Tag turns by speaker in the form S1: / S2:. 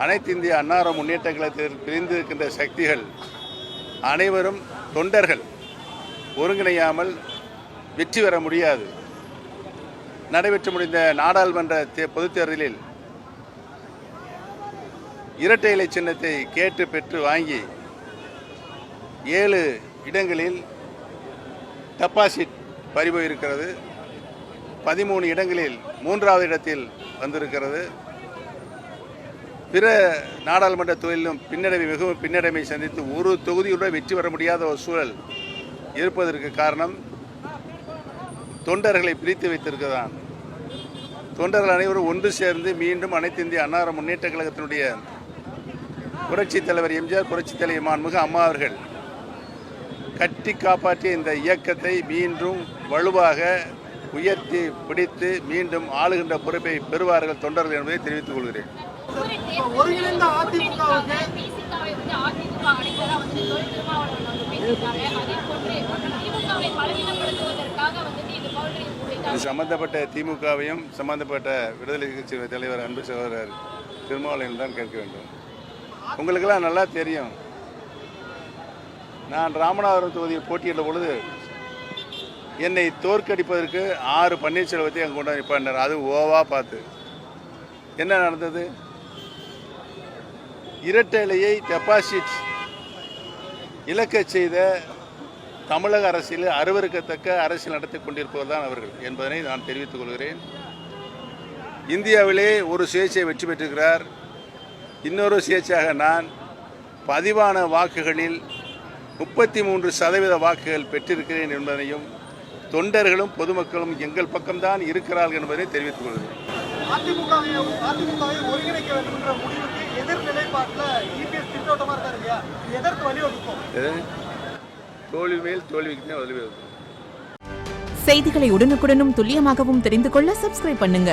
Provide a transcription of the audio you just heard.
S1: அனைத்து இந்திய அன்னார முன்னேற்ற கழகத்தில் பிரிந்திருக்கின்ற சக்திகள் அனைவரும் தொண்டர்கள் ஒருங்கிணையாமல் வெற்றி பெற முடியாது. நடைபெற்று முடிந்த நாடாளுமன்ற பொதுத் தேர்தலில் இரட்டை இலை சின்னத்தை கேட்டு பெற்று வாங்கி 7 இடங்களில் டெபாசிட் பறிபோயிருக்கிறது. 13 இடங்களில் 3வது இடத்தில் வந்திருக்கிறது. பிற நாடாளுமன்ற தொகுதியிலும் மிகவும் பின்னடைமை சந்தித்து ஒரு தொகுதியுடன் வெற்றி பெற முடியாத ஒரு சூழல் இருப்பதற்கு காரணம் தொண்டர்களை பிரித்து வைத்திருக்கிறான். தொண்டர்கள் அனைவரும் ஒன்று சேர்ந்து மீண்டும் அனைத்து இந்திய அன்னார முன்னேற்ற கழகத்தினுடைய புரட்சித் தலைவர் எம்ஜிஆர், புரட்சித் தலைவர் மாண்புமிகு அம்மா அவர்கள் கட்டி காப்பாற்றிய இந்த இயக்கத்தை மீண்டும் வலுவாக உயர்த்தி பிடித்து மீண்டும் ஆளுகின்ற பொறுப்பை பெறுவார்கள் தொண்டர்கள் என்பதை தெரிவித்துக் கொள்கிறேன். இது சம்பந்தப்பட்ட திமுகவையும் சம்பந்தப்பட்ட விடுதலை கட்சி தலைவர் அன்பு சகோதரர் திருமாவளவன் தான் கேட்க வேண்டும். உங்களுக்கெல்லாம் நல்லா தெரியும், நான் ராமநாதபுரம் தொகுதியில் போட்டியிட்ட பொழுது என்னை தோற்கடிப்பதற்கு 6 பன்னீர்செல்வத்தை அங்கே கொண்டு நிற்பார். அது ஓவா பார்த்து என்ன நடந்தது? இரட்டை இலையை டெபாசிட் இழக்க செய்த தமிழக அரசியல் அருவருக்கத்தக்க அரசியல் நடத்தி கொண்டிருப்பவர் தான் அவர்கள் என்பதனை நான் தெரிவித்துக் கொள்கிறேன். இந்தியாவிலே ஒரு சுயேட்சை வெற்றி பெற்றிருக்கிறார். இன்னொரு சுயேட்சையாக நான் பதிவான வாக்குகளில் 33% வாக்குகள் பெற்றிருக்கிறேன் என்பதனையும் தொண்டர்களும் பொதுமக்களும் எங்கள் பக்கம்தான் இருக்கிறார்கள் என்பதை தெரிவித்துக் கொள்கிறேன். தோல்வி மேல் தோல்விக்கு வலியுறுத்தும்.
S2: செய்திகளை உடனுக்குடனும் துல்லியமாகவும் தெரிந்து கொள்ள சப்ஸ்கிரைப் பண்ணுங்க.